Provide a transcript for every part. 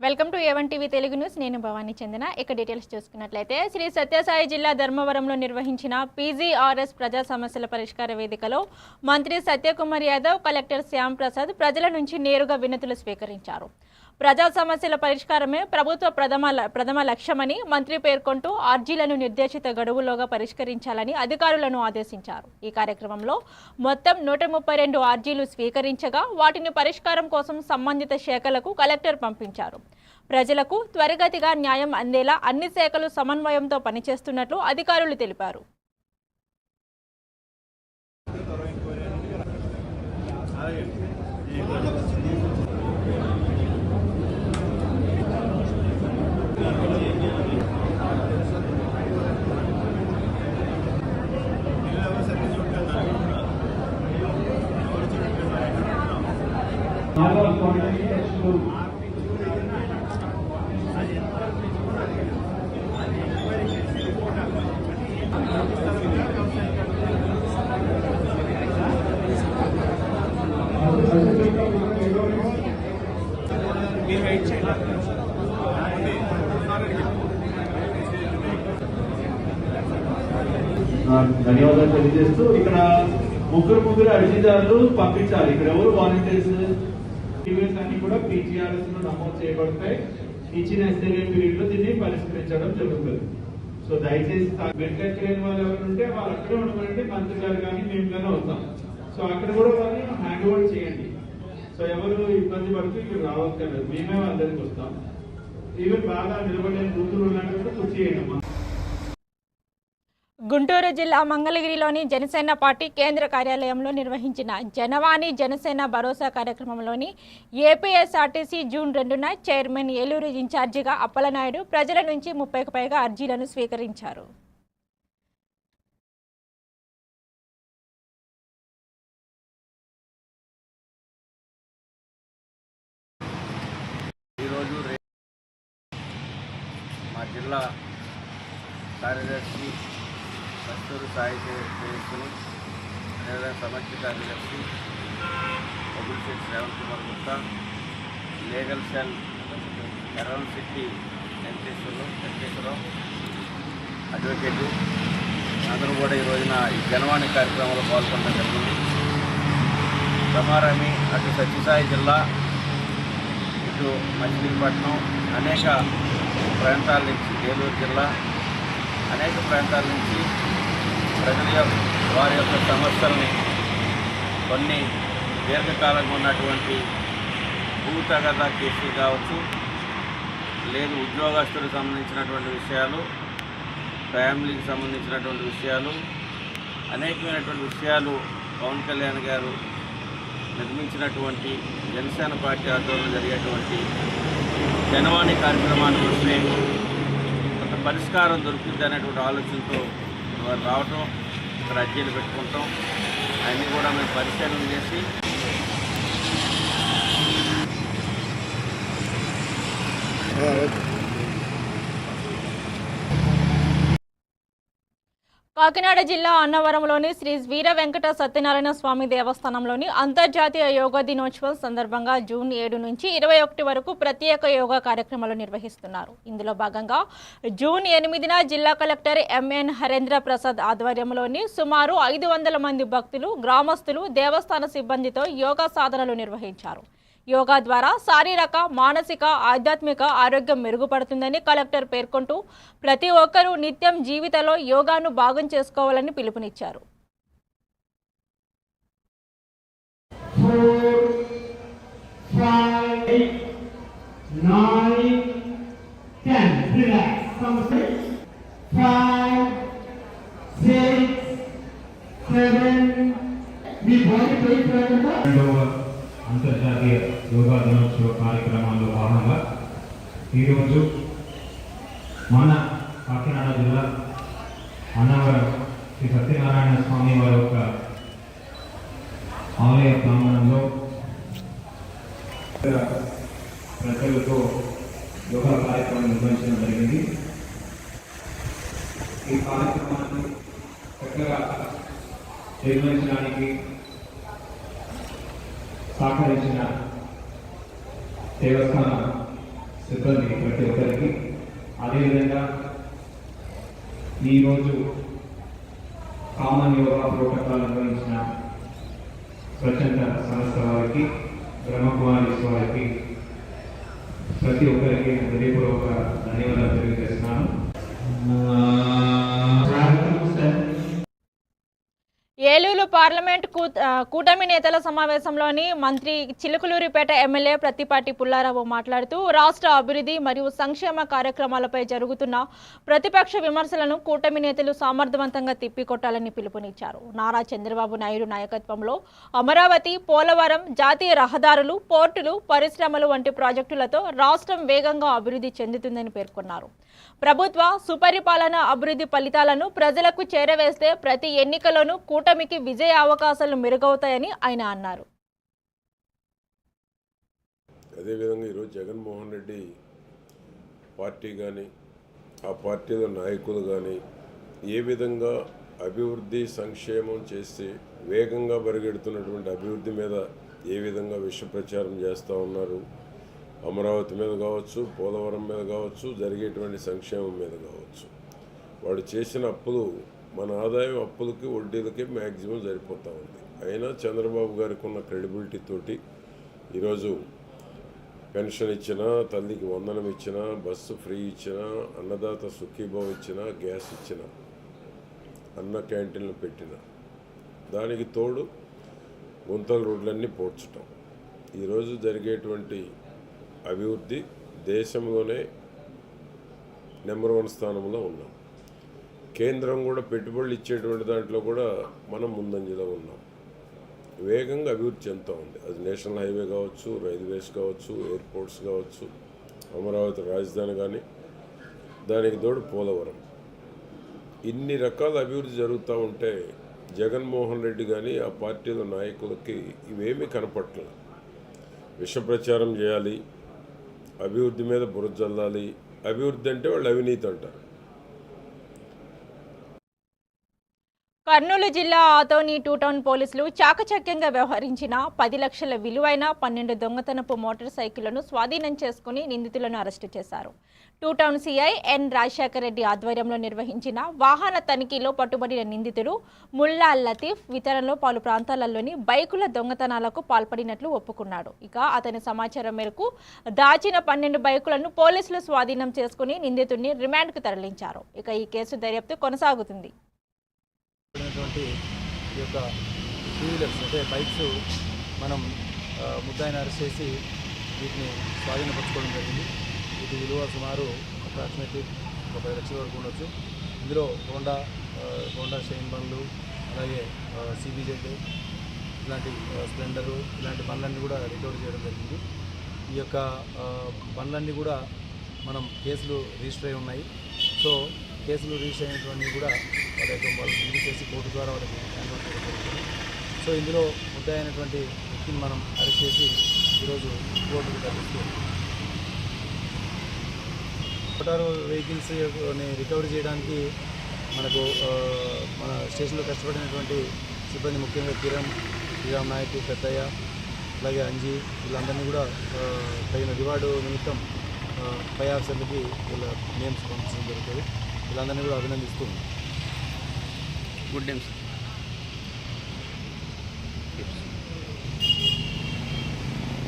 Welcome to A1 TV Telugu news. నేను భవానీ చందన. ఇక details చూసుకున్నట్లయితే శ్రీ సత్యసాయి జిల్లా ధర్మవరంలో నిర్వహించిన PGRS ప్రజా సమస్యల పరిష్కార వేదికలో మంత్రి సత్యకుమార్ యాదవ్, కలెక్టర్ శ్యామ్ ప్రసాద్ ప్రజల నుంచి నేరుగా వినతులు స్వీకరించారు. ప్రజా సమస్యల పరిష్కారమే ప్రభుత్వ ప్రథమ లక్ష్యమని మంత్రి పేర్కొంటూ అర్జీలను నిర్దేశిత గడువులోగా పరిష్కరించాలని అధికారులను ఆదేశించారు. ఈ కార్యక్రమంలో మొత్తం 132 అర్జీలు స్వీకరించగా వాటిని పరిష్కారం కోసం సంబంధిత శాఖలకు కలెక్టర్ పంపించారు. ప్రజలకు త్వరితగతిగా న్యాయం అందేలా అన్ని శాఖలు సమన్వయంతో పనిచేస్తున్నట్లు అధికారులు తెలిపారు. ధన్యవాదాలు తెలియజేస్తూ ఇక్కడ ముగ్గురు అర్జీదారులు పంపించాలి. ఇక్కడ ఎవరు వాలంటీర్స్ అన్ని కూడా PGRS లో నమోదు చేయబడతాయి. ఇచ్చిన SLA పీరియడ్ లో దీన్ని పరిష్కరించడం జరుగుతుంది. సో దయచేసి వెంటలేని వాళ్ళు ఎవరు ఉంటే వాళ్ళు అక్కడే ఉండమంటే మంత్రి గారు కానీ మేము కానీ వస్తాం. సో అక్కడ కూడా వాళ్ళని హ్యాండ్ ఓవర్ చేయండి. సో ఎవరు ఇబ్బంది పడుతూ ఇక్కడ రావక్కర్లేదు, మేమే వాళ్ళ దగ్గరికి వస్తాం. ఈవెన్ బాగా నిలబడలేని బూతులు ఉన్నట్టు కూర్చి చేయండి. గుంటూరు జిల్లా మంగళగిరిలోని జనసేన పార్టీ కేంద్ర కార్యాలయంలో నిర్వహించిన జనవాణి జనసేన భరోసా కార్యక్రమంలోని ఏపీఎస్ఆర్టీసీ జూన్ 2న చైర్మన్ ఏలూరు ఇన్ఛార్జిగా అప్పలనాయుడు ప్రజల నుంచి 30కు పైగా అర్జీలను స్వీకరించారు. ఈరోజు మా జిల్లా కార్యదర్శి కస్తూరి సాయి చేసుకుని అదేవిధంగా సమష్టి కార్యదర్శి Obulshetty Shravan Kumar Gupta, legal cell around city Venkateswararao advocate అందరూ కూడా ఈ రోజున ఈ జనవాణి కార్యక్రమంలో పాల్గొనడం జరిగింది. రమారమి అటు సత్యసాయి జిల్లా ఇటు మచిలీపట్నం అనేక ప్రాంతాల నుంచి ఏలూరు జిల్లా అనేక ప్రాంతాల నుంచి ప్రజల వారి యొక్క సమస్యల్ని కొన్ని దీర్ఘకాలంగా ఉన్నటువంటి భూ తగాదా కేసులు కావచ్చు, లేదు ఉద్యోగస్తులకు సంబంధించినటువంటి విషయాలు, ఫ్యామిలీకి సంబంధించినటువంటి విషయాలు, అనేకమైనటువంటి విషయాలు పవన్ కళ్యాణ్ గారు నిర్మించినటువంటి జనసేన పార్టీ ఆధ్వర్యంలో జరిగేటువంటి జనవాణి కార్యక్రమాన్ని వస్తే కొంత పరిష్కారం దొరుకుతుంది అనేటువంటి ఆలోచనతో వారు రావటం, ఇక్కడ అర్జీలు పెట్టుకుంటాం, అన్నీ కూడా మేము పరిశీలన చేసి కాకినాడ జిల్లా అన్నవరంలోని శ్రీ వీర వెంకట సత్యనారాయణ స్వామి దేవస్థానంలోని అంతర్జాతీయ యోగా దినోత్సవం సందర్భంగా జూన్ 7 నుంచి 21 వరకు ప్రత్యేక యోగా కార్యక్రమాలు నిర్వహిస్తున్నారు. ఇందులో భాగంగా జూన్ 8న జిల్లా కలెక్టర్ MN హరేంద్ర ప్రసాద్ ఆధ్వర్యంలోని సుమారు 500 మంది భక్తులు, గ్రామస్తులు, దేవస్థాన సిబ్బందితో యోగా సాధనలు నిర్వహించారు. యోగా ద్వారా శారీరక, మానసిక, ఆధ్యాత్మిక ఆరోగ్యం మెరుగుపడుతుందని కలెక్టర్ పేర్కొంటూ ప్రతి ఒక్కరూ నిత్యం జీవితంలో యోగాను భాగం చేసుకోవాలని పిలుపునిచ్చారు. అంతర్జాతీయ యోగా దినోత్సవ కార్యక్రమాల్లో భాగంగా ఈరోజు మన కాకినాడ జిల్లా అన్నవరం శ్రీ సత్యనారాయణ స్వామి వారి యొక్క ఆలయ ప్రాంగణంలో ప్రజలతో యోగా కార్యక్రమం నిర్వహించడం జరిగింది. ఈ కార్యక్రమాన్ని చక్కగా నిర్వహించడానికి సహకరించిన దేవస్థాన సిబ్బంది అదేవిధంగా ఈరోజు కామన్ యోగా ప్రోటోకాల్ నిర్వహించిన స్వచ్ఛంద సంస్థ వారికి, బ్రహ్మకుమారీస్ వారికి ప్రతి ఒక్కరికి హృదయపూర్వక ధన్యవాదాలు తెలియజేస్తున్నాను. ఏలూరు పార్లమెంట్ కూటమి నేతల సమావేశంలోని మంత్రి చిలుకలూరిపేట ఎమ్మెల్యే ప్రత్తిపాటి పుల్లారావు మాట్లాడుతూ రాష్ట్ర అభివృద్ధి మరియు సంక్షేమ కార్యక్రమాలపై జరుగుతున్న ప్రతిపక్ష విమర్శలను కూటమి నేతలు సమర్థవంతంగా తిప్పికొట్టాలని పిలుపునిచ్చారు. నారా చంద్రబాబు నాయుడు నాయకత్వంలో అమరావతి, పోలవరం, జాతీయ రహదారులు, పోర్టులు, పరిశ్రమలు వంటి ప్రాజెక్టులతో రాష్ట్రం వేగంగా అభివృద్ధి చెందుతుందని పేర్కొన్నారు. ప్రభుత్వ సుపరిపాలన అభివృద్ధి ఫలితాలను ప్రజలకు చేరవేస్తే ప్రతి ఎన్నికలోనూ కూటమికి విజయ అవకాశాలు మెరుగవుతాయని ఆయన అన్నారు. అదేవిధంగా ఈరోజు జగన్మోహన్ రెడ్డి పార్టీ కానీ ఆ పార్టీలో నాయకులు కానీ ఏ విధంగా అభివృద్ధి సంక్షేమం చేసి వేగంగా పరిగెడుతున్నటువంటి అభివృద్ధి మీద ఏ విధంగా విష ప్రచారం చేస్తూ ఉన్నారు. అమరావతి మీద కావచ్చు, పోలవరం మీద కావచ్చు, జరిగేటువంటి సంక్షేమం మీద కావచ్చు. వాడు చేసిన అప్పులు మన ఆదాయం అప్పులకి వడ్డీలకి మ్యాక్సిమం సరిపోతూ ఉంది. అయినా చంద్రబాబు గారికి ఉన్న క్రెడిబిలిటీ తోటి ఈరోజు పెన్షన్ ఇచ్చినా, తల్లికి వందనం ఇచ్చినా, బస్సు ఫ్రీ ఇచ్చినా, అన్నదాత సుఖీభావం ఇచ్చినా, గ్యాస్ ఇచ్చినా, అన్న క్యాంటీన్లు పెట్టిన దానికి తోడు గుంతల రోడ్లన్నీ పోడ్చటం. ఈరోజు జరిగేటువంటి అభివృద్ధి దేశంలోనే నెంబర్ 1 స్థానంలో ఉన్నాం. కేంద్రం కూడా పెట్టుబడులు ఇచ్చేటువంటి దాంట్లో కూడా మనం ముందంజలో ఉన్నాం. వేగంగా అభివృద్ధి చెందుతూ ఉంది. అది నేషనల్ హైవే కావచ్చు, రైల్వేస్ కావచ్చు, ఎయిర్పోర్ట్స్ కావచ్చు, అమరావతి రాజధాని కానీ, దానికి తోడు పోలవరం. ఇన్ని రకాల అభివృద్ధి జరుగుతూ ఉంటే జగన్మోహన్ రెడ్డి కానీ ఆ పార్టీల నాయకులకి ఇవేమీ కనపట్లేదు. విష ప్రచారం చేయాలి, అభివృద్ధి మీద బురద జల్లాలి. అభివృద్ధి అంటే వాళ్ళు అవినీతి అంటారు. కర్నూలు జిల్లా ఆదోని 2 టౌన్ పోలీసులు చాకచక్యంగా వ్యవహరించిన 10 లక్షల విలువైన 12 దొంగతనపు మోటార్ సైకిళ్లను స్వాధీనం చేసుకుని నిందితులను అరెస్టు చేశారు. 2 town CI N Rajasekhar Reddy ఆధ్వర్యంలో నిర్వహించిన వాహన తనిఖీలో పట్టుబడిన నిందితుడు ముల్లా లతీఫ్ వితరణలో పలు ప్రాంతాలలోని బైకుల దొంగతనాలకు పాల్పడినట్లు ఒప్పుకున్నాడు. ఇక అతని సమాచారం మేరకు దాచిన 12 బైకులను పోలీసులు స్వాధీనం చేసుకుని నిందితుడిని రిమాండ్కు తరలించారు. ఇక ఈ కేసు దర్యాప్తు కొనసాగుతుంది. ఈ యొక్క 2 వీలర్స్ అంటే బైక్స్ మనం ముద్దాయిని అరెస్ట్ చేసి వీటిని స్వాధీనపరచుకోవడం జరిగింది. వీటి విలువ సుమారు అప్రాక్సిమేట్లీ 10 లక్షల వరకు ఉండొచ్చు. ఇందులో హోండా షైన్ బండ్లు, అలాగే CBZ ఇలాంటి స్ప్లెండరు ఇలాంటి బండ్లన్నీ కూడా రికవర్ చేయడం జరిగింది. ఈ యొక్క బండ్లన్నీ కూడా మనం కేసులు రిజిస్టర్ అయి ఉన్నాయి. సో కేసులు రిజిస్టర్ అయినటువంటి కూడా వాళ్ళు రిలీజ్ చేసి కోర్టు ద్వారా వాళ్ళకి హ్యాండ్ ఓవర్ చేయడం జరుగుతుంది. సో ఇందులో ముద్దాయి అయినటువంటి వ్యక్తిని మనం అరెస్ట్ చేసి ఈరోజు కోర్టుకు తరలిస్తూ మోటారు వెహికల్స్ రికవరీ చేయడానికి మనకు మన స్టేషన్లో కష్టపడినటువంటి సిబ్బంది, ముఖ్యంగా శ్రీరామ్ నాయక్, పెద్దయ్య, అలాగే అంజీ, వీళ్ళందరినీ కూడా తగిన రివార్డు నిమిత్తం పై ఆఫీసర్లకి వీళ్ళ నేమ్స్ పంపించడం జరుగుతుంది. వీళ్ళందరినీ కూడా అభినందిస్తూ good names.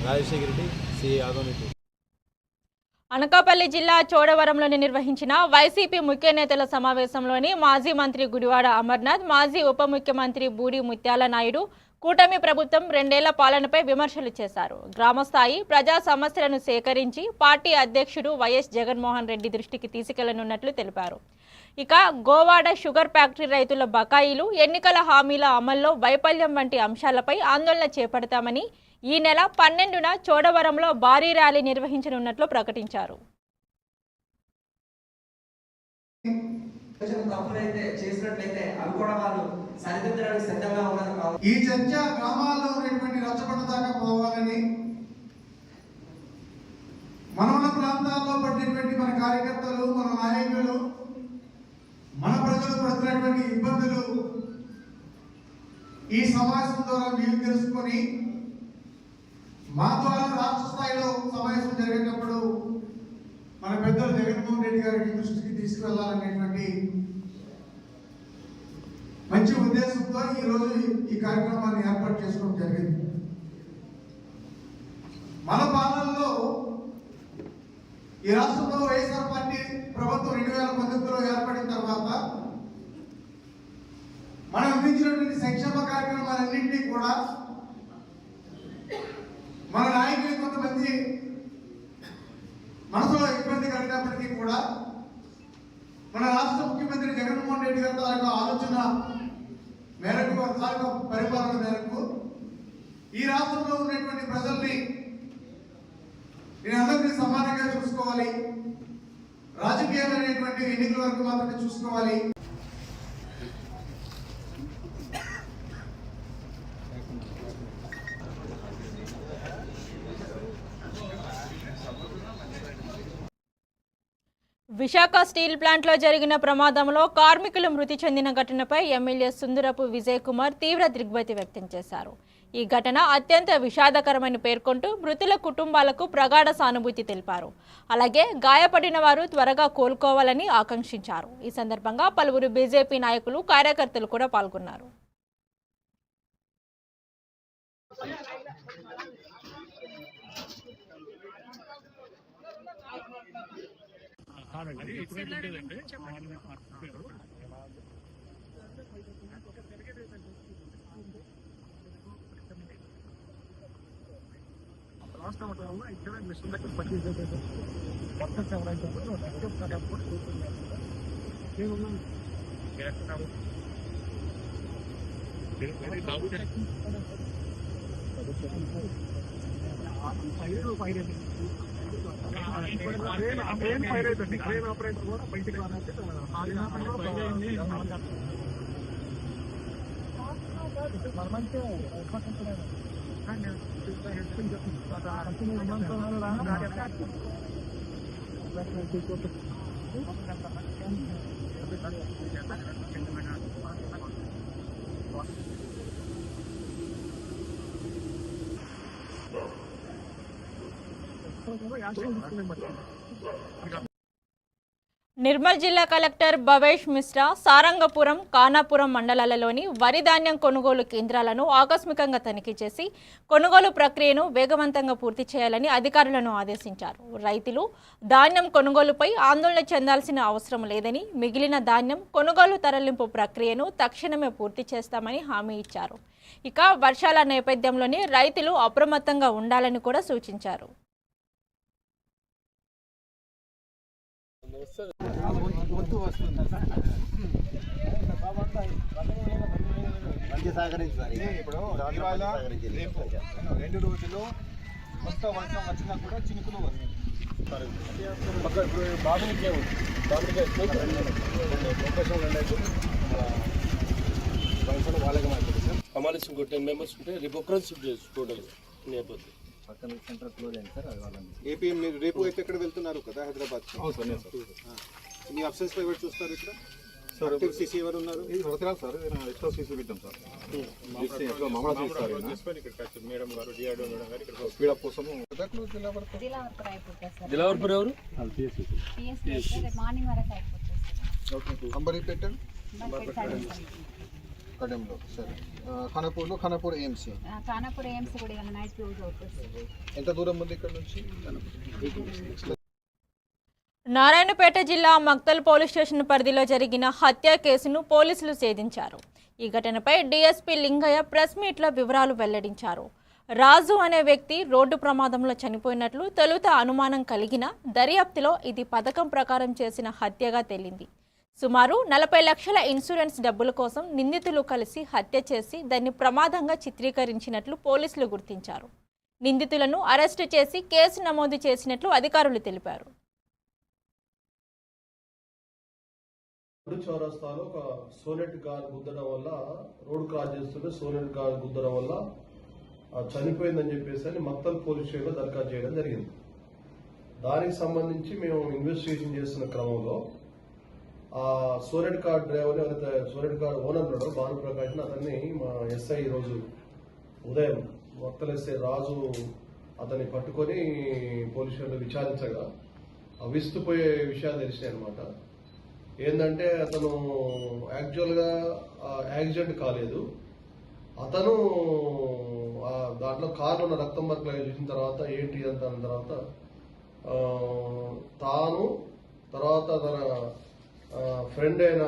Rajasekhar Reddy, CI Adoni. Anakapalli జిల్లా చోడవరంలోని నిర్వహించిన వైసీపీ ముఖ్య నేతల సమావేశంలోని మాజీ మంత్రి గుడివాడ అమర్నాథ్, మాజీ ఉప ముఖ్యమంత్రి బూడి ముత్యాల నాయుడు కూటమి ప్రభుత్వం 2 ఏళ్ల పాలనపై విమర్శలు చేశారు. గ్రామస్థాయి ప్రజా సమస్యలను సేకరించి పార్టీ అధ్యక్షుడు వైఎస్ జగన్మోహన్ రెడ్డి దృష్టికి తీసుకెళ్లనున్నట్లు తెలిపారు. ఇక గోవాడ షుగర్ ఫ్యాక్టరీ రైతుల బకాయిలు, ఎన్నికల హామీల అమల్లో వైఫల్యం వంటి అంశాలపై ఆందోళన చేపడతామని ఈ నెల 12న చోడవరంలో భారీ ర్యాలీ నిర్వహించనున్నట్లు ప్రకటించారు. ఈ చర్చ గ్రామాల్లో ఉన్నటువంటి రచ్చబండ దాకా పోవాలని, మన ప్రాంతాల్లో పడినటువంటి మన కార్యకర్తలు, మన నాయకులు, మన ప్రజలు పడుతున్నటువంటి ఇబ్బందులు ఈ సమావేశం ద్వారా మీరు తెలుసుకొని మా ద్వారా రాష్ట్ర స్థాయిలో సమావేశం జరిగేటప్పుడు మన పెద్దలు జగన్మోహన్ రెడ్డి గారికి దృష్టికి తీసుకువెళ్ళాలనేటువంటి మంచి ఉద్దేశంతో ఈరోజు ఈ కార్యక్రమాన్ని ఏర్పాటు చేసుకోవడం జరిగింది. మన పాలనలో ఈ రాష్ట్రంలో వైఎస్ఆర్ పార్టీ ప్రభుత్వం 2019లో ఏర్పడిన తర్వాత మనం అందించినటువంటి సంక్షేమ కార్యక్రమాలన్నింటినీ కూడా మన నాయకులు కొంతమంది మనసులో ఇబ్బంది కలిగినప్పటికీ కూడా మన రాష్ట్ర ముఖ్యమంత్రి జగన్మోహన్ రెడ్డి గారి తాలూకా ఆలోచన మేరకు, వారి తాలూకా పరిపాలన మేరకు ఈ రాష్ట్రంలో ఉన్నటువంటి ప్రజల్ని నేను అందరినీ సమానంగా చూసుకోవాలి, రాజకీయాలు అనేటువంటి ఎన్నికల వరకు మాత్రమే చూసుకోవాలి. విశాఖ స్టీల్ ప్లాంట్లో జరిగిన ప్రమాదంలో కార్మికులు మృతి చెందిన ఘటనపై ఎమ్మెల్యే సుందరపు విజయ్ కుమార్ తీవ్ర దిగ్భ్రాంతి వ్యక్తం చేశారు. ఈ ఘటన అత్యంత విషాదకరమని పేర్కొంటూ మృతుల కుటుంబాలకు ప్రగాఢ సానుభూతి తెలిపారు. అలాగే గాయపడిన వారు త్వరగా కోలుకోవాలని ఆకాంక్షించారు. ఈ సందర్భంగా పలువురు బీజేపీ నాయకులు, కార్యకర్తలు కూడా పాల్గొన్నారు. నిర్మల్ జిల్లా కలెక్టర్ భవేష్ మిశ్రా సారంగపురం, కానాపురం మండలాలలోని వరి ధాన్యం కొనుగోలు కేంద్రాలను ఆకస్మికంగా తనిఖీ చేసి కొనుగోలు ప్రక్రియను వేగవంతంగా పూర్తి చేయాలని అధికారులను ఆదేశించారు. రైతులు ధాన్యం కొనుగోలుపై ఆందోళన చెందాల్సిన అవసరం లేదని, మిగిలిన ధాన్యం కొనుగోలు తరలింపు ప్రక్రియను తక్షణమే పూర్తి చేస్తామని హామీ ఇచ్చారు. ఇక వర్షాల నేపథ్యంలోనే రైతులు అప్రమత్తంగా ఉండాలని కూడా సూచించారు. ఇప్పుడు ఇవాళ రేపు 2 రోజులు మొత్తం వర్షం వచ్చినా కూడా చినుకులు వస్తాయి. हमारे 10 మెంబర్స్ ఉంటే రేపు ఒక్కరోజు షిఫ్ట్ చేయొచ్చు టోటల్గా నేపథ్యం పక్కన సెంటర్ క్లోజ్ అయింది సార్. అది వాళ్ళని ఏపీ మీరు రేపు అయితే ఎక్కడ వెళ్తున్నారు కదా, హైదరాబాద్. మీ అబ్సెన్స్ ప్రైవేట్ చూస్తారు ఇక్కడ సార్. సీసీ ఎవరు ఉన్నారు? సార్ ఎక్స్ట్రా సీసీ పెట్టాం సార్. మేడం గారు, డిఆర్డో మేడం గారు ఇక్కడ స్పీడప్ కోసం దిలావర్పూర్ ఎవరు మార్నింగ్ వరకు అయిపోతుంది. అంబరీపేట కడెంలో సరే. ఖానాపూర్లో ఖానాపూర్ ఏఎంసీ కూడా ఇవాళ నైట్ క్లోజ్ అవుతుంది. ఎంత దూరం ఉంది ఇక్కడ నుంచి? నారాయణపేట జిల్లా మక్తల్ పోలీస్ స్టేషన్ పరిధిలో జరిగిన హత్య కేసును పోలీసులు ఛేదించారు. ఈ ఘటనపై డీఎస్పీ లింగయ్య ప్రెస్ మీట్లో వివరాలు వెల్లడించారు. రాజు అనే వ్యక్తి రోడ్డు ప్రమాదంలో చనిపోయినట్లు తొలుత అనుమానం కలిగిన దర్యాప్తులో ఇది పథకం ప్రకారం చేసిన హత్యగా తేలింది. సుమారు 40 లక్షల ఇన్సూరెన్స్ డబ్బుల కోసం నిందితులు కలిసి హత్య చేసి దాన్ని ప్రమాదంగా చిత్రీకరించినట్లు పోలీసులు గుర్తించారు. నిందితులను అరెస్టు చేసి కేసు నమోదు చేసినట్లు అధికారులు తెలిపారు. చౌరస్తాలో ఒక సోనెట్ కార్ గుద్దడం వల్ల, రోడ్ క్రాస్ చేస్తుంటే సోనెట్ కార్ గుద్దడం వల్ల చనిపోయిందని చెప్పేసి మక్తల్ పోలీస్ స్టేషన్లో దరఖాస్తు చేయడం జరిగింది. దానికి సంబంధించి మేము ఇన్వెస్టిగేషన్ చేస్తున్న క్రమంలో ఆ సోనెట్ కార్ డ్రైవర్, ఎవరైతే సోనెట్ కార్ ఓనర్ ఉన్నాడో భానుప్రకాష్, అతన్ని మా ఎస్ఐ ఈరోజు ఉదయం మక్తల్ ఎస్ఐ రాజు అతన్ని పట్టుకొని పోలీస్ స్టేషన్లో విచారించగా విస్తుపోయే విషయాలు తెలిసినాయి అనమాట. ఏంటంటే అతను యాక్చువల్గా యాక్సిడెంట్ కాలేదు. అతను దాంట్లో కారులో ఉన్న రక్తం మరకలు చూసిన తర్వాత ఏంటి ఇదంతా అన్న తర్వాత తాను తర్వాత తన ఫ్రెండ్ అయిన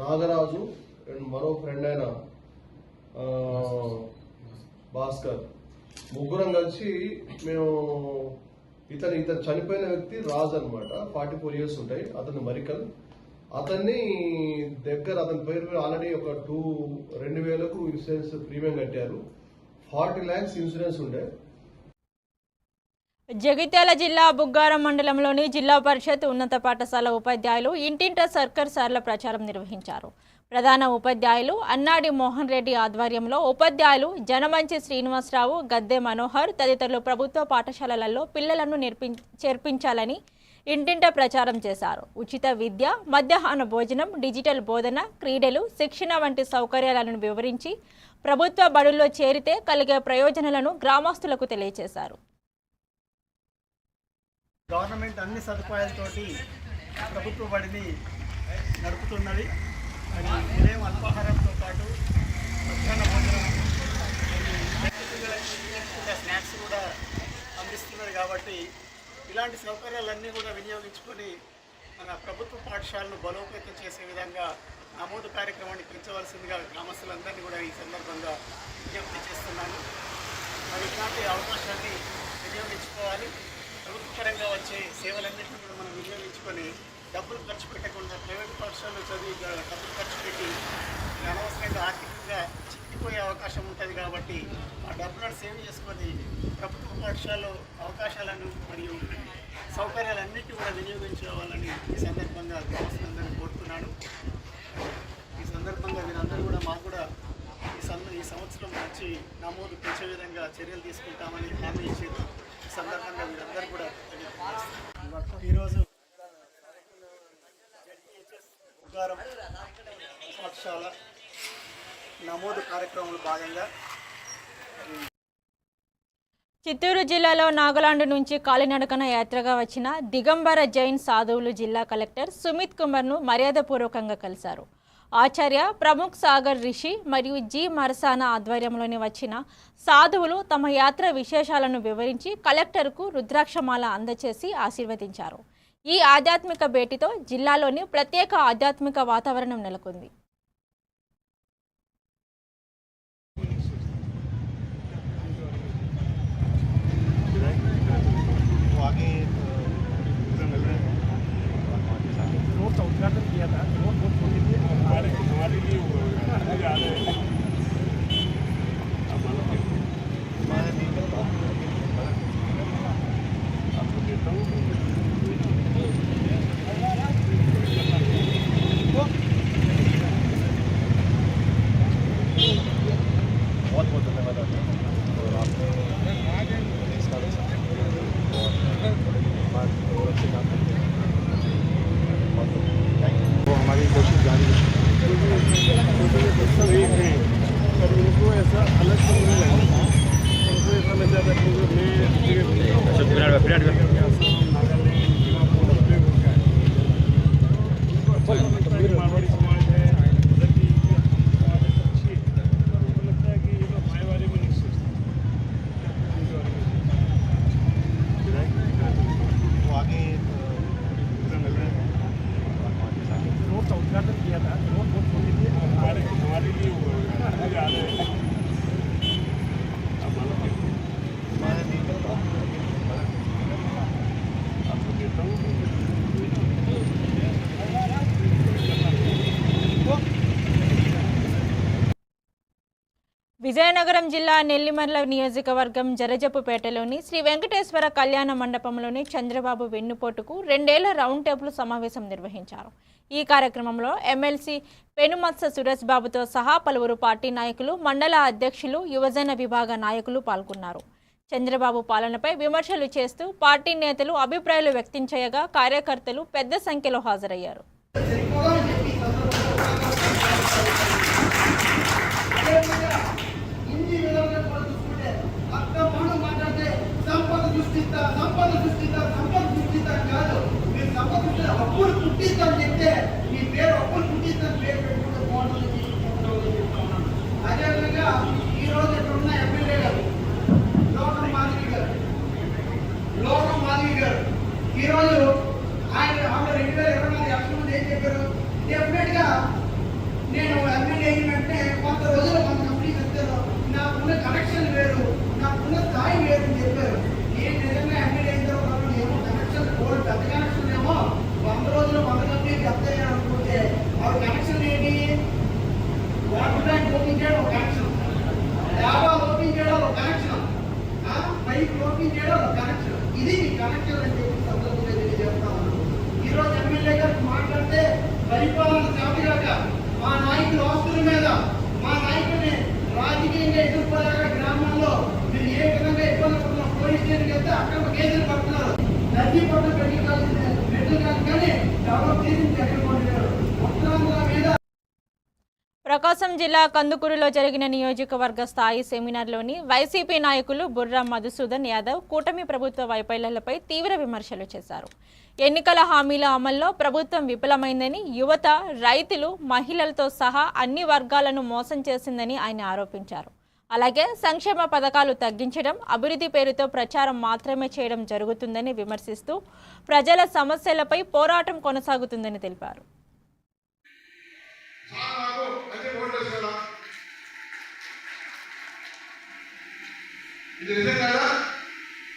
నాగరాజు అండ్ మరో ఫ్రెండ్ అయిన భాస్కర్ ముగ్గురం కలిసి మేము ఇతను చనిపోయిన వ్యక్తి రాజు అనమాట. 44 years ఉంటాయి. అతను మరికల్. అతని పేరు మీద ఆల్రెడీ ఒక 2,000 ఇన్సూరెన్స్ ప్రీమియం కట్టారు. 40 lakhs ఇన్సూరెన్స్ ఉండే. జగిత్యాల జిల్లా బుగ్గారం మండలంలోని జిల్లా పరిషత్ ఉన్నత పాఠశాల ఉపాధ్యాయులు ఇంటింట సర్కార్ సార్ల ప్రచారం నిర్వహించారు. ప్రధాన ఉపాధ్యాయులు అన్నాడి మోహన్ రెడ్డి ఆధ్వర్యంలో ఉపాధ్యాయులు జనమంచి శ్రీనివాసరావు, గద్దె మనోహర్ తదితరులు ప్రభుత్వ పాఠశాలలలో పిల్లలను చేర్పించాలని ఇంటింట ప్రచారం చేశారు. ఉచిత విద్య, మధ్యాహ్న భోజనం, డిజిటల్ బోధన, క్రీడలు, శిక్షణ వంటి సౌకర్యాలను వివరించి ప్రభుత్వ బడుల్లో చేరితే కలిగే ప్రయోజనాలను గ్రామస్తులకు తెలియజేశారు. గవర్నమెంట్ అన్ని సదుపాయాలతోటి ప్రభుత్వ బడిని నడుపుతున్నది. మరి ఉదయం అల్పాహారంతో పాటు మధ్యాహ్న భోజనం, స్నాక్స్ కూడా అందిస్తున్నది. కాబట్టి ఇలాంటి సౌకర్యాలన్నీ కూడా వినియోగించుకొని మన ప్రభుత్వ పాఠశాలను బలోపేతం చేసే విధంగా నమోదు కార్యక్రమాన్ని పెంచవలసిందిగా గ్రామస్తులందరినీ కూడా ఈ సందర్భంగా విజ్ఞప్తి చేస్తున్నాను. మరి ఇలాంటి అవకాశాన్ని వినియోగించుకోవాలి. ప్రభుత్వపరంగా వచ్చే సేవలన్నింటినీ కూడా మనం వినియోగించుకొని డబ్బులు ఖర్చు పెట్టకుండా ప్రైవేట్ పాఠశాలలో చదివి డబ్బులు ఖర్చు పెట్టి అనవసరంగా ఆర్థికంగా చిక్కిపోయే అవకాశం ఉంటుంది. కాబట్టి ఆ డబ్బులను సేవ్ చేసుకొని ప్రభుత్వ పాఠశాలలో అవకాశాలను మరియు సౌకర్యాలన్నింటినీ కూడా వినియోగించుకోవాలని ఈ సందర్భంగా గ్రామస్తులందరినీ కోరుతున్నాను. ఈ సందర్భంగా వీరందరూ కూడా మాకు కూడా ఈ సంవత్సరం మంచి నమోదు పెంచే విధంగా చర్యలు తీసుకుంటామని హామీ ఇచ్చారు. ఈ సందర్భంగా వీరందరూ కూడా ఈరోజు బుగ్గారం పాఠశాల నమోదు కార్యక్రమంలో భాగంగా చిత్తూరు జిల్లాలో నాగాలాండ్ నుంచి కాలినడకన యాత్రగా వచ్చిన దిగంబర జైన్ సాధువులు జిల్లా కలెక్టర్ సుమిత్ కుమార్ను మర్యాదపూర్వకంగా కలిశారు. ఆచార్య ప్రముఖ్ సాగర్ రిషి మరియు జి మరసానా ఆధ్వర్యంలోని వచ్చిన సాధువులు తమ యాత్ర విశేషాలను వివరించి కలెక్టర్కు రుద్రాక్షమాల అందచేసి ఆశీర్వదించారు. ఈ ఆధ్యాత్మిక భేటీతో జిల్లాలోని ప్రత్యేక ఆధ్యాత్మిక వాతావరణం నెలకొంది. విజయనగరం జిల్లా నెల్లిమర్ల నియోజకవర్గం జరజప్పుపేటలోని శ్రీ వెంకటేశ్వర కళ్యాణ మండపంలోని చంద్రబాబు వెన్నుపోటుకు 2 ఏళ్ల రౌండ్ టేబుల్ సమావేశం నిర్వహించారు. ఈ కార్యక్రమంలో ఎమ్మెల్సీ పెనుమత్స సురేష్ బాబుతో సహా పలువురు పార్టీ నాయకులు, మండల అధ్యక్షులు, యువజన విభాగ నాయకులు పాల్గొన్నారు. చంద్రబాబు పాలనపై విమర్శలు చేస్తూ పార్టీ నేతలు అభిప్రాయాలు వ్యక్తం చేయగా కార్యకర్తలు పెద్ద సంఖ్యలో హాజరయ్యారు. సంపద సృష్టిస్తా కాదు, మీరు సంపద అప్పులు పుట్టిస్తామని చెప్తే మీ పేరు అప్పులు పుట్టిస్తామని పేరు పెట్టుకుంటే బాగుంటుందని చెప్తా ఉన్నాను. అదేవిధంగా ఈ రోజు ఇక్కడ ఉన్న ఎమ్మెల్యే గారు లోకం మాధవి గారు ఈరోజు ఆయన 2024 ఎలక్షన్ ముందు ఏం చెప్పారు? డెఫినెట్ గా నేను ఎమ్మెల్యే అయిన వెంటనే కొంత రోజులు కొంత కంపెనీకి ఇస్తారు, నాకున్న కనెక్షన్ వేరు, నాకున్న స్థాయి వేరు అని చెప్పారు. నేను నిజంగా ఎమ్మెల్యే అయిన తర్వాత ఏమో కనెక్షన్ పెద్ద కనెక్షన్ ఏమో 100 రోజులు 100 కంపెనీకి చెప్తాయి అనుకుంటే ఆ కనెక్షన్ ఏంటి? వాటర్ ట్యాంక్ ఓపెన్ చేయడం ఒక కనెక్షన్, డాబా ఓపెన్ చేయడం ఒక కనెక్షన్, పైప్ ఓపెన్ చేయడం ఒక కనెక్షన్. ఇది మీ కనెక్షన్ అని చెప్పి సందర్భంగా తెలియజేస్తా ఉన్నాను. ఈరోజు ఎమ్మెల్యే గారికి మాట్లాడితే పరిపాలన చేతగాక మా నాయకుల ఆస్తుల మీద మా నాయకుడిని రాజకీయంగా ఎదుర్కోలేక గ్రామాల్లో మీరు ఏ విధంగా ఇబ్బంది పడుతున్నారు? పోలీస్ స్టేషన్కి వెళ్తే అక్కడ కేసులు పడుతున్నారు. నర్సీపట్నం మెడికల్ కాలేజ్ కానీ డెవలప్ చేసి జగన్మోహన్ గారు ఉత్తరాంధ్ర మీద. ప్రకాశం జిల్లా కందుకూరులో జరిగిన నియోజకవర్గ స్థాయి సెమినార్లోని వైసీపీ నాయకులు బుర్రా మధుసూదన్ యాదవ్ కూటమి ప్రభుత్వ వైఫల్యాలపై తీవ్ర విమర్శలు చేశారు. ఎన్నికల హామీల అమల్లో ప్రభుత్వం విఫలమైందని, యువత, రైతులు, మహిళలతో సహా అన్ని వర్గాలను మోసం చేసిందని ఆయన ఆరోపించారు. అలాగే సంక్షేమ పథకాలు తగ్గించడం, అభివృద్ధి పేరుతో ప్రచారం మాత్రమే చేయడం జరుగుతుందని విమర్శిస్తూ ప్రజల సమస్యలపై పోరాటం కొనసాగుతుందని తెలిపారు. ఇది నిజం కదా?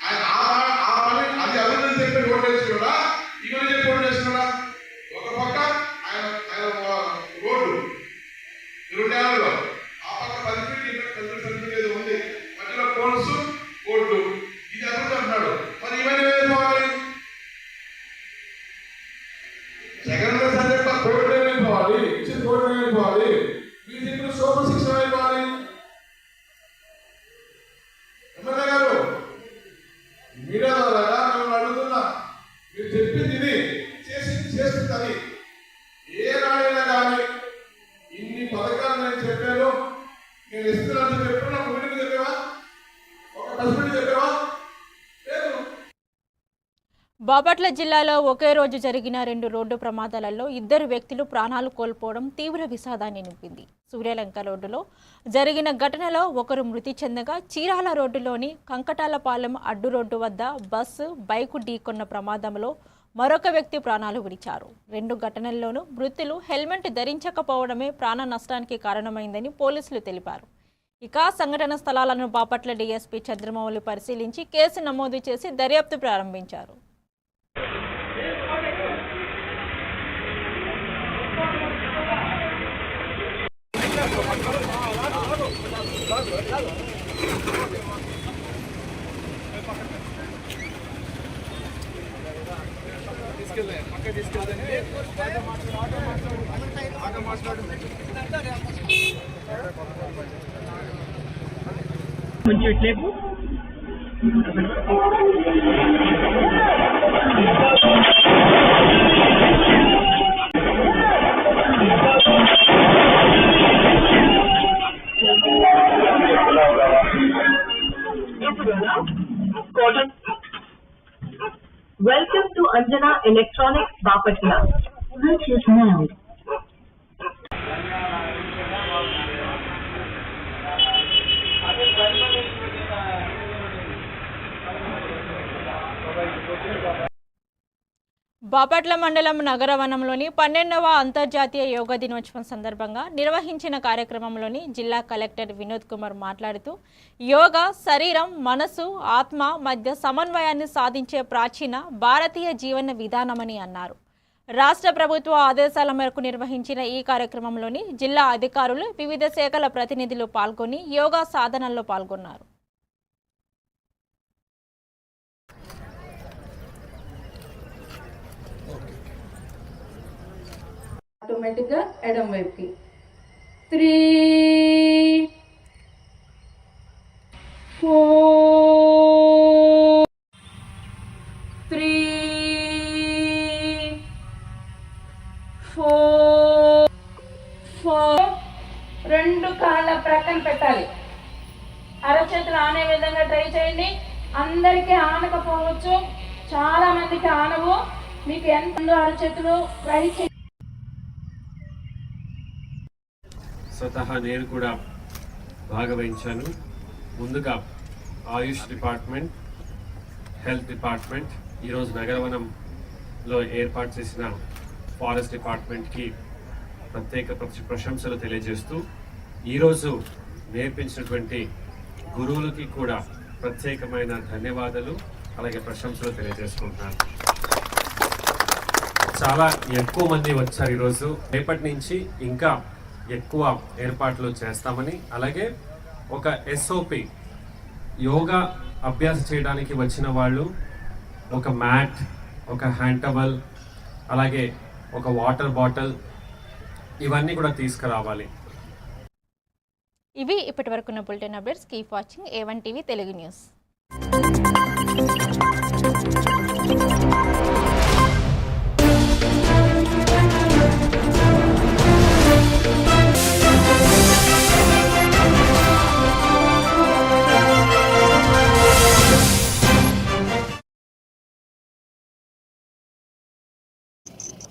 ఆయన ఆ పని అది అభివృద్ధి చెప్పి ఓటు వేసుకోడా, ఇవన్నీ చెప్పి ఓటు వేసుకోడా? ఒక పక్క ఆయన రోడ్డు 2 ఏళ్ళలో ఆ పక్క 10 ఫీట్ ఏదో ఉంది, మధ్యలో కోన్స్ రోడ్డు, ఇది అభివృద్ధి అంటున్నాడు. మరి ఇవన్నీ వెళ్ళిపోవాలి. జగన్ కోర్టు వెళ్ళిపోవాలి, ఇచ్చిన కోర్టు వెళ్ళిపోవాలి, మీరు చెప్పిన సూపర్ 6 వెళ్ళిపోవాలి. ఎమ్మెల్యే గారు మీడియా ద్వారా మేము అడుగుతున్నా, మీరు చెప్పింది ఇది చేస్తుంది. ఏ నాడైనా కానీ ఇన్ని పథకాలు నేను చెప్పాను, నేను ఇస్తున్నాను చెప్పిన ఒకటి చెప్పావా? ఒక హస్బెండ్ చెప్పావా? లేదు. బాపట్ల జిల్లాలో ఒకే రోజు జరిగిన 2 రోడ్డు ప్రమాదాలలో 2 వ్యక్తులు ప్రాణాలు కోల్పోవడం తీవ్ర విషాదాన్ని నింపింది. సూర్యలంక రోడ్డులో జరిగిన ఘటనలో ఒకరు మృతి చెందగా, చీరాల రోడ్డులోని కంకటాలపాలెం అడ్డు రోడ్డు వద్ద బస్సు బైకు ఢీకొన్న ప్రమాదంలో మరొక వ్యక్తి ప్రాణాలు విడిచారు. 2 ఘటనల్లోనూ మృతులు హెల్మెట్ ధరించకపోవడమే ప్రాణ నష్టానికి కారణమైందని పోలీసులు తెలిపారు. ఇక సంఘటన స్థలాలను బాపట్ల డీఎస్పీ చంద్రమౌళి పరిశీలించి కేసు నమోదు చేసి దర్యాప్తు ప్రారంభించారు. Welcome to Anjana Electronics Bapatla. Purchase now. Bapatla మండలం నగరవనంలోని 12వ అంతర్జాతీయ యోగా దినోత్సవం సందర్భంగా నిర్వహించిన కార్యక్రమంలోని జిల్లా కలెక్టర్ వినోద్ కుమార్ మాట్లాడుతూ, యోగా శరీరం, మనసు, ఆత్మ మధ్య సమన్వయాన్ని సాధించే ప్రాచీన భారతీయ జీవన విధానమని అన్నారు. రాష్ట్ర ప్రభుత్వ ఆదేశాల మేరకు నిర్వహించిన ఈ కార్యక్రమంలోని జిల్లా అధికారులు, వివిధ శాఖల ప్రతినిధులు పాల్గొని యోగా సాధనల్లో పాల్గొన్నారు. ఆటోమేటిక్గా ఎడం వైపుకి 3 4 3 4 4 2 కాళ్ళ ప్రక్కన పెట్టాలి. అరచేతులు ఆనే విధంగా ట్రై చేయండి. అందరికీ ఆనకపోవచ్చు, చాలా మందికి ఆనవు. మీకు ఎంత అరచేతులు గ్రహించి స్వతహా నేను కూడా భాగవహించాను. ముందుగా ఆయుష్ డిపార్ట్మెంట్, హెల్త్ డిపార్ట్మెంట్, ఈరోజు నగరవనంలో ఏర్పాటు చేసిన ఫారెస్ట్ డిపార్ట్మెంట్కి ప్రత్యేక ప్రశంసలు తెలియజేస్తూ ఈరోజు నేర్పించినటువంటి గురువులకి కూడా ప్రత్యేకమైన ధన్యవాదాలు అలాగే ప్రశంసలు తెలియజేసుకుంటున్నాను. చాలా ఎక్కువ మంది వచ్చారు ఈరోజు. రేపటి నుంచి ఇంకా ఎక్కువ ఏర్పాట్లు చేస్తామని, అలాగే ఒక SOP యోగా అభ్యాసం చేయడానికి వచ్చిన వాళ్ళు ఒక మ్యాట్, ఒక హ్యాండ్ టవల్, అలాగే ఒక వాటర్ బాటిల్ ఇవన్నీ కూడా తీసుకురావాలి. ఇవి ఇప్పటి వరకు ఉన్న bulletin updates. Keep watching A1 TV Telugu news.